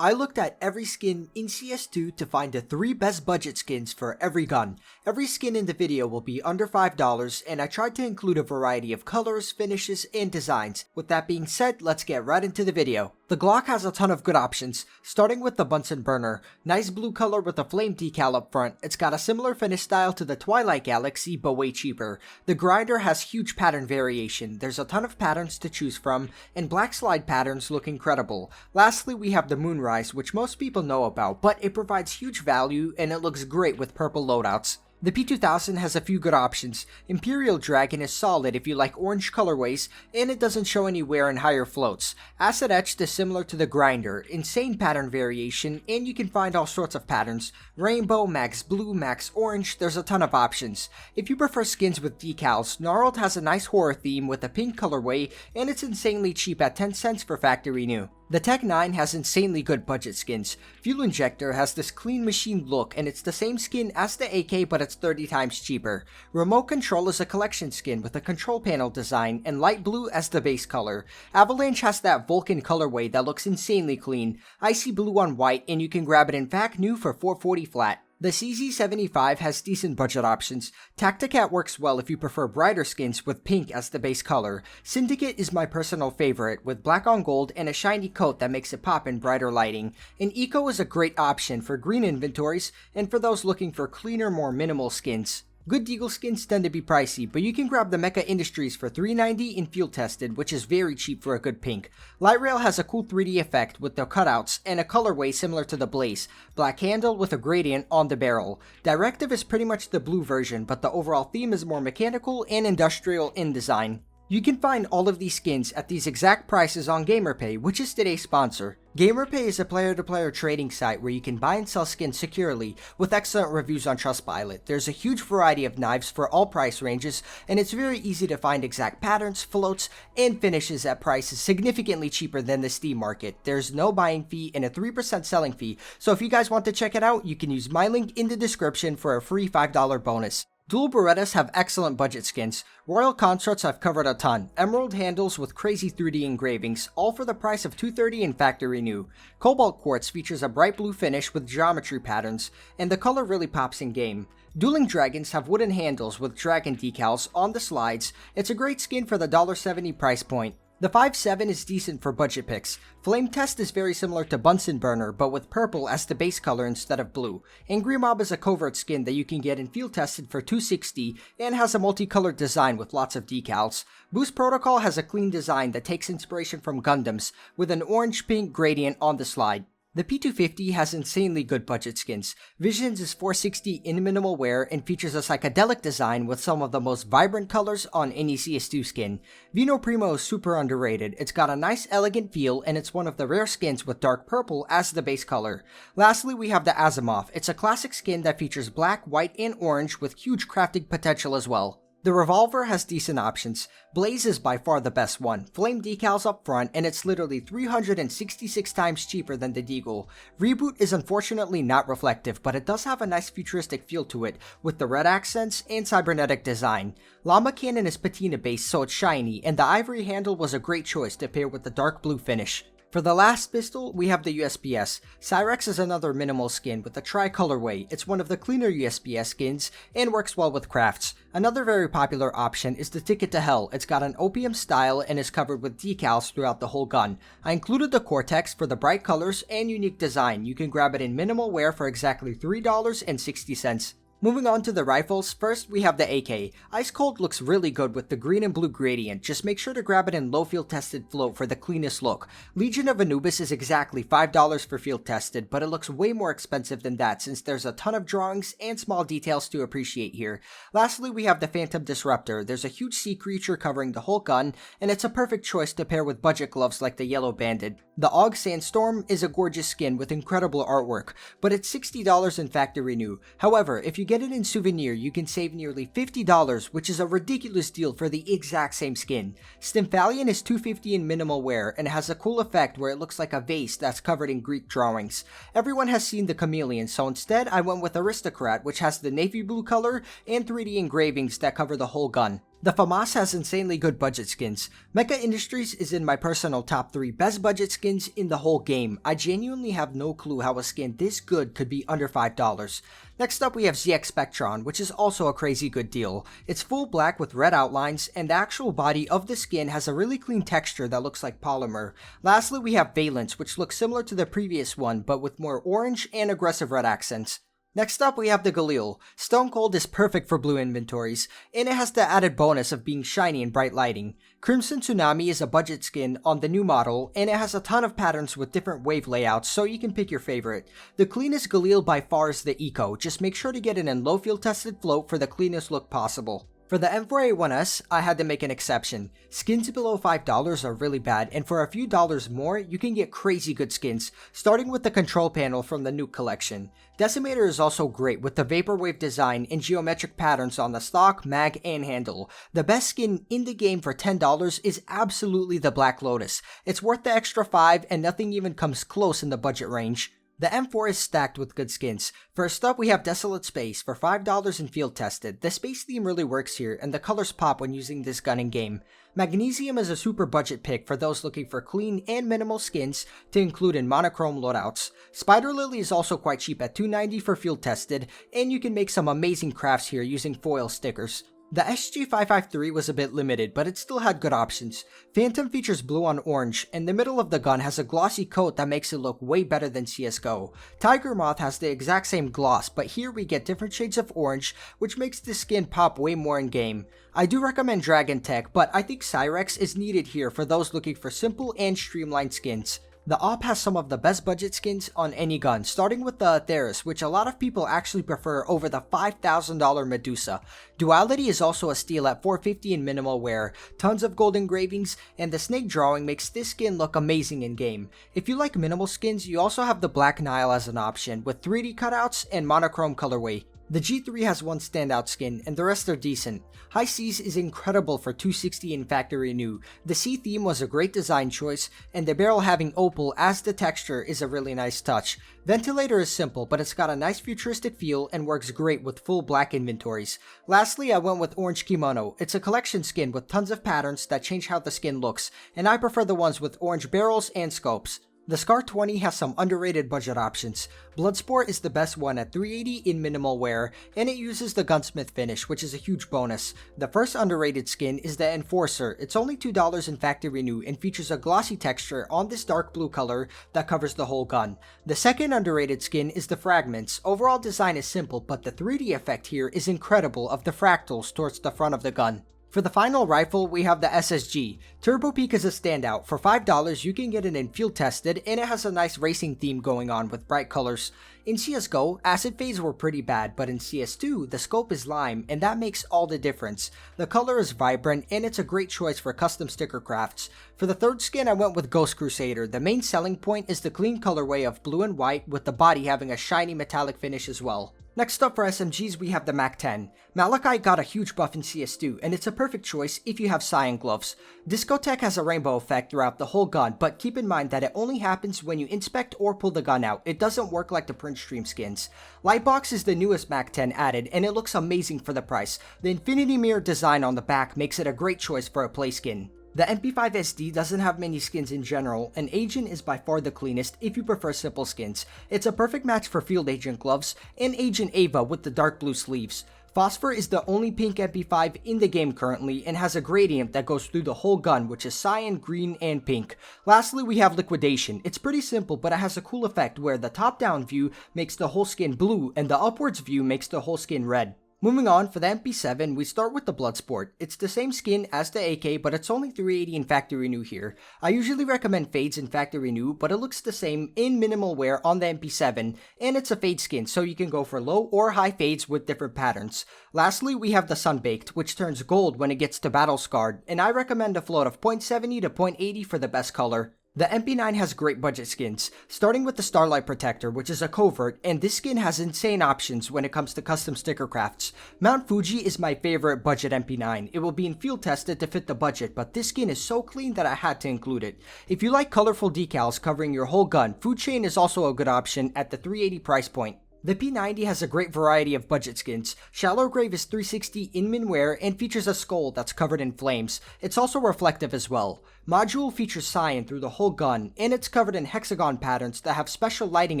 I looked at every skin in CS2 to find the 3 best budget skins for every gun. Every skin in the video will be under $5 and I tried to include a variety of colors, finishes, and designs. With that being said, let's get right into the video. The Glock has a ton of good options, starting with the Bunsen burner. Nice blue color with a flame decal up front. It's got a similar finish style to the Twilight Galaxy but way cheaper. The grinder has huge pattern variation. There's a ton of patterns to choose from and black slide patterns look incredible. Lastly, we have the Moonrise, which most people know about, but it provides huge value and it looks great with purple loadouts. The P2000 has a few good options. Imperial Dragon is solid if you like orange colorways, and it doesn't show any wear in higher floats. Acid Etched is similar to the Grinder, insane pattern variation, and you can find all sorts of patterns. Rainbow, Max Blue, Max Orange, there's a ton of options. If you prefer skins with decals, Gnarled has a nice horror theme with a pink colorway, and it's insanely cheap at 10 cents for factory new. The Tec-9 has insanely good budget skins. Fuel Injector has this clean machine look and it's the same skin as the AK but it's 30 times cheaper. Remote Control is a collection skin with a control panel design and light blue as the base color. Avalanche has that Vulcan colorway that looks insanely clean. Icy blue on white and you can grab it in fact new for $440 flat. The CZ75 has decent budget options. Tacticat works well if you prefer brighter skins with pink as the base color. Syndicate is my personal favorite with black on gold and a shiny coat that makes it pop in brighter lighting. And Eco is a great option for green inventories and for those looking for cleaner, more minimal skins. Good Deagle skins tend to be pricey, but you can grab the Mecha Industries for $390 in field tested, which is very cheap for a good pink. Light Rail has a cool 3D effect with the cutouts and a colorway similar to the Blaze. Black handle with a gradient on the barrel. Directive is pretty much the blue version, but the overall theme is more mechanical and industrial in design. You can find all of these skins at these exact prices on Gamerpay, which is today's sponsor. Gamerpay is a player-to-player trading site where you can buy and sell skins securely with excellent reviews on Trustpilot. There's a huge variety of knives for all price ranges, and it's very easy to find exact patterns, floats, and finishes at prices significantly cheaper than the Steam market. There's no buying fee and a 3% selling fee, so if you guys want to check it out, you can use my link in the description for a free $5 bonus. Dual Berettas have excellent budget skins. Royal Consorts I've covered a ton. Emerald handles with crazy 3D engravings, all for the price of $230 in factory new. Cobalt Quartz features a bright blue finish with geometry patterns, and the color really pops in game. Dueling Dragons have wooden handles with dragon decals on the slides. It's a great skin for the $1.70 price point. The 5-7 is decent for budget picks. Flame Test is very similar to Bunsen Burner, but with purple as the base color instead of blue. Angry Mob is a covert skin that you can get in field tested for $260 and has a multicolored design with lots of decals. Boost Protocol has a clean design that takes inspiration from Gundams, with an orange-pink gradient on the slide. The P250 has insanely good budget skins. Visions is $460 in minimal wear and features a psychedelic design with some of the most vibrant colors on any CS2 skin. Vino Primo is super underrated. It's got a nice elegant feel and it's one of the rare skins with dark purple as the base color. Lastly, we have the Asimov. It's a classic skin that features black, white, and orange with huge crafting potential as well. The Revolver has decent options. Blaze is by far the best one. Flame decals up front and it's literally 366 times cheaper than the Deagle. Reboot is unfortunately not reflective, but it does have a nice futuristic feel to it with the red accents and cybernetic design. Llama Cannon is patina based so it's shiny, and the ivory handle was a great choice to pair with the dark blue finish. For the last pistol, we have the USP-S. Cyrex is another minimal skin with a tri-colorway. It's one of the cleaner USP-S skins and works well with crafts. Another very popular option is the Ticket to Hell. It's got an opium style and is covered with decals throughout the whole gun. I included the Cortex for the bright colors and unique design. You can grab it in minimal wear for exactly $3.60. Moving on to the rifles, first we have the AK. Ice Cold looks really good with the green and blue gradient, just make sure to grab it in low field tested float for the cleanest look. Legion of Anubis is exactly $5 for field tested, but it looks way more expensive than that since there's a ton of drawings and small details to appreciate here. Lastly, we have the Phantom Disruptor. There's a huge sea creature covering the whole gun, and it's a perfect choice to pair with budget gloves like the Yellow Banded. The AUG Sandstorm is a gorgeous skin with incredible artwork, but it's $60 in factory new. However, if you get it in souvenir, you can save nearly $50, which is a ridiculous deal for the exact same skin. Stymphalion is $250 in minimal wear and has a cool effect where it looks like a vase that's covered in Greek drawings. Everyone has seen the Chameleon, so instead I went with Aristocrat, which has the navy blue color and 3D engravings that cover the whole gun. The Famas has insanely good budget skins. Mecha Industries is in my personal top 3 best budget skins in the whole game. I genuinely have no clue how a skin this good could be under $5. Next up we have ZX Spectron, which is also a crazy good deal. It's full black with red outlines, and the actual body of the skin has a really clean texture that looks like polymer. Lastly we have Valence, which looks similar to the previous one but with more orange and aggressive red accents. Next up we have the Galil. Stone Cold is perfect for blue inventories, and it has the added bonus of being shiny and bright lighting. Crimson Tsunami is a budget skin on the new model, and it has a ton of patterns with different wave layouts, so you can pick your favorite. The cleanest Galil by far is the Eco, just make sure to get it in low field tested float for the cleanest look possible. For the M4A1S, I had to make an exception. Skins below $5 are really bad, and for a few dollars more, you can get crazy good skins, starting with the control panel from the Nuke collection. Decimator is also great with the vaporwave design and geometric patterns on the stock, mag, and handle. The best skin in the game for $10 is absolutely the Black Lotus. It's worth the extra $5 and nothing even comes close in the budget range. The M4 is stacked with good skins. First up, we have Desolate Space for $5 and field tested. The space theme really works here, and the colors pop when using this gun in game. Magnesium is a super budget pick for those looking for clean and minimal skins to include in monochrome loadouts. Spider Lily is also quite cheap at $2.90 for field tested, and you can make some amazing crafts here using foil stickers. The SG553 was a bit limited, but it still had good options. Phantom features blue on orange, and the middle of the gun has a glossy coat that makes it look way better than CSGO. Tiger Moth has the exact same gloss, but here we get different shades of orange, which makes the skin pop way more in game. I do recommend Dragon Tech, but I think Cyrex is needed here for those looking for simple and streamlined skins. The AWP has some of the best budget skins on any gun, starting with the Atheris, which a lot of people actually prefer over the $5,000 Medusa. Duality is also a steal at $450 in minimal wear, tons of gold engravings, and the snake drawing makes this skin look amazing in game. If you like minimal skins, you also have the Black Nile as an option, with 3D cutouts and monochrome colorway. The G3 has one standout skin, and the rest are decent. High Seas is incredible for $260 in factory new. The sea theme was a great design choice, and the barrel having opal as the texture is a really nice touch. Ventilator is simple, but it's got a nice futuristic feel and works great with full black inventories. Lastly, I went with Orange Kimono. It's a collection skin with tons of patterns that change how the skin looks, and I prefer the ones with orange barrels and scopes. The SCAR-20 has some underrated budget options. Bloodsport is the best one at $380 in minimal wear, and it uses the gunsmith finish, which is a huge bonus. The first underrated skin is the Enforcer. It's only $2 in factory new and features a glossy texture on this dark blue color that covers the whole gun. The second underrated skin is the Fragments. Overall design is simple, but the 3D effect here is incredible of the fractals towards the front of the gun. For the final rifle, we have the SSG. Turbo Peak is a standout. For $5, you can get it in field tested, and it has a nice racing theme going on with bright colors. In CSGO, acid fades were pretty bad, but in CS2, the scope is lime, and that makes all the difference. The color is vibrant, and it's a great choice for custom sticker crafts. For the third skin, I went with Ghost Crusader. The main selling point is the clean colorway of blue and white, with the body having a shiny metallic finish as well. Next up for SMGs, we have the MAC-10. Malachite got a huge buff in CS2, and it's a perfect choice if you have cyan gloves. Discotech has a rainbow effect throughout the whole gun, but keep in mind that it only happens when you inspect or pull the gun out. It doesn't work like the print stream skins. Lightbox is the newest MAC-10 added, and it looks amazing for the price. The Infinity Mirror design on the back makes it a great choice for a play skin. The MP5 SD doesn't have many skins in general, and Agent is by far the cleanest if you prefer simple skins. It's a perfect match for Field Agent gloves, and Agent Ava with the dark blue sleeves. Phosphor is the only pink MP5 in the game currently, and has a gradient that goes through the whole gun, which is cyan, green, and pink. Lastly, we have Liquidation. It's pretty simple, but it has a cool effect where the top-down view makes the whole skin blue, and the upwards view makes the whole skin red. Moving on, for the MP7, we start with the Bloodsport. It's the same skin as the AK, but it's only $380 in factory new here. I usually recommend fades in factory new, but it looks the same in minimal wear on the MP7, and it's a fade skin, so you can go for low or high fades with different patterns. Lastly, we have the Sunbaked, which turns gold when it gets to battle scarred, and I recommend a float of 0.70 to 0.80 for the best color. The MP9 has great budget skins, starting with the Starlight Protector, which is a covert, and this skin has insane options when it comes to custom sticker crafts. Mount Fuji is my favorite budget MP9. It will be in field tested to fit the budget, but this skin is so clean that I had to include it. If you like colorful decals covering your whole gun, Food Chain is also a good option at the $380 price point. The P90 has a great variety of budget skins. Shallow Grave is 360 in min wear and features a skull that's covered in flames. It's also reflective as well. Module features cyan through the whole gun, and it's covered in hexagon patterns that have special lighting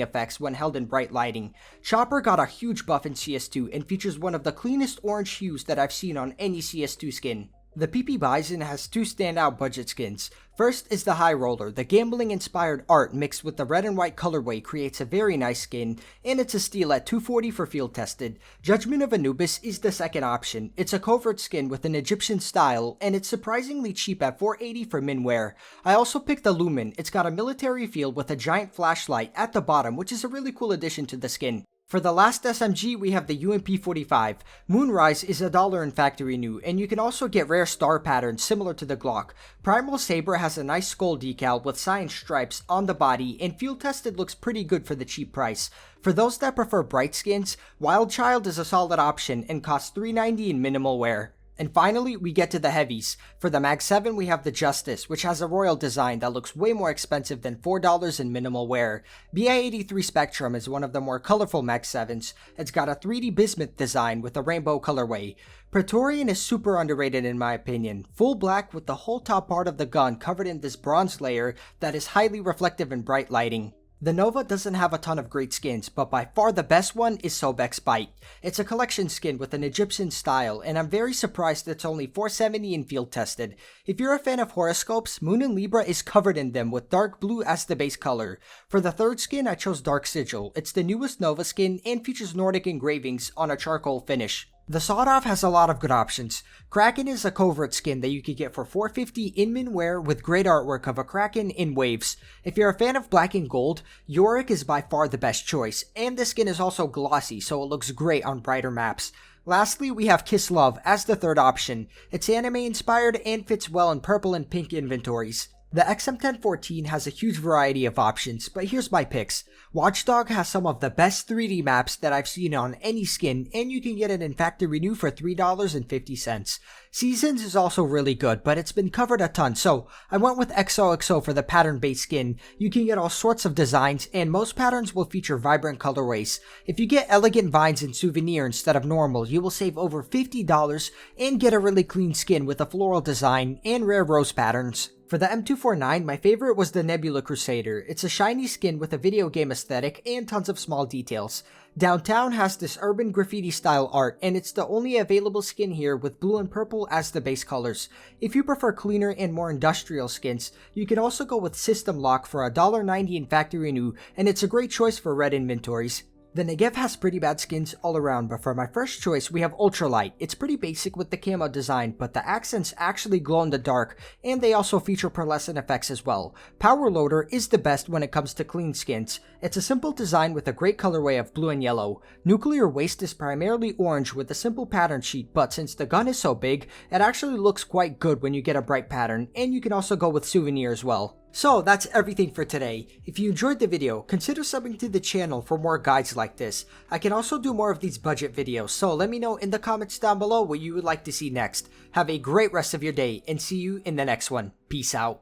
effects when held in bright lighting. Chopper got a huge buff in CS2 and features one of the cleanest orange hues that I've seen on any CS2 skin. The PP-Bizon has two standout budget skins. First is the High Roller. The gambling-inspired art mixed with the red and white colorway creates a very nice skin, and it's a steal at $240 for field tested. Judgment of Anubis is the second option. It's a covert skin with an Egyptian style, and it's surprisingly cheap at $480 for min wear. I also picked the Lumen. It's got a military feel with a giant flashlight at the bottom, which is a really cool addition to the skin. For the last SMG, we have the UMP-45. Moonrise is $1 in factory new, and you can also get rare star patterns similar to the Glock. Primal Saber has a nice skull decal with cyan stripes on the body, and field tested looks pretty good for the cheap price. For those that prefer bright skins, Wild Child is a solid option and costs $390 in minimal wear. And finally, we get to the heavies. For the Mag 7, we have the Justice, which has a royal design that looks way more expensive than $4 in minimal wear. BI-83 Spectrum is one of the more colorful Mag 7s. It's got a 3D bismuth design with a rainbow colorway. Praetorian is super underrated in my opinion. Full black with the whole top part of the gun covered in this bronze layer that is highly reflective in bright lighting. The Nova doesn't have a ton of great skins, but by far the best one is Sobek's Bite. It's a collection skin with an Egyptian style, and I'm very surprised it's only $470 in field tested. If you're a fan of horoscopes, Moon and Libra is covered in them with dark blue as the base color. For the third skin, I chose Dark Sigil. It's the newest Nova skin and features Nordic engravings on a charcoal finish. The Sawed-Off has a lot of good options. Kraken is a covert skin that you can get for $450 in min wear with great artwork of a Kraken in waves. If you're a fan of black and gold, Yorick is by far the best choice, and the skin is also glossy so it looks great on brighter maps. Lastly, we have Kiss Love as the third option. It's anime inspired and fits well in purple and pink inventories. The XM1014 has a huge variety of options, but here's my picks. Watchdog has some of the best 3D maps that I've seen on any skin, and you can get it in factory new for $3.50. Seasons is also really good, but it's been covered a ton, so I went with XOXO for the pattern-based skin. You can get all sorts of designs, and most patterns will feature vibrant colorways. If you get elegant vines in souvenir instead of normal, you will save over $50 and get a really clean skin with a floral design and rare rose patterns. For the M249, my favorite was the Nebula Crusader. It's a shiny skin with a video game aesthetic and tons of small details. Downtown has this urban graffiti style art, and it's the only available skin here with blue and purple as the base colors. If you prefer cleaner and more industrial skins, you can also go with System Lock for $1.90 in factory new, and it's a great choice for red inventories. The Negev has pretty bad skins all around, but for my first choice, we have Ultralight. It's pretty basic with the camo design, but the accents actually glow in the dark, and they also feature pearlescent effects as well. Power Loader is the best when it comes to clean skins. It's a simple design with a great colorway of blue and yellow. Nuclear Waste is primarily orange with a simple pattern sheet, but since the gun is so big, it actually looks quite good when you get a bright pattern, and you can also go with souvenir as well. So that's everything for today. If you enjoyed the video, consider subbing to the channel for more guides like this. I can also do more of these budget videos, so let me know in the comments down below what you would like to see next. Have a great rest of your day, and see you in the next one. Peace out.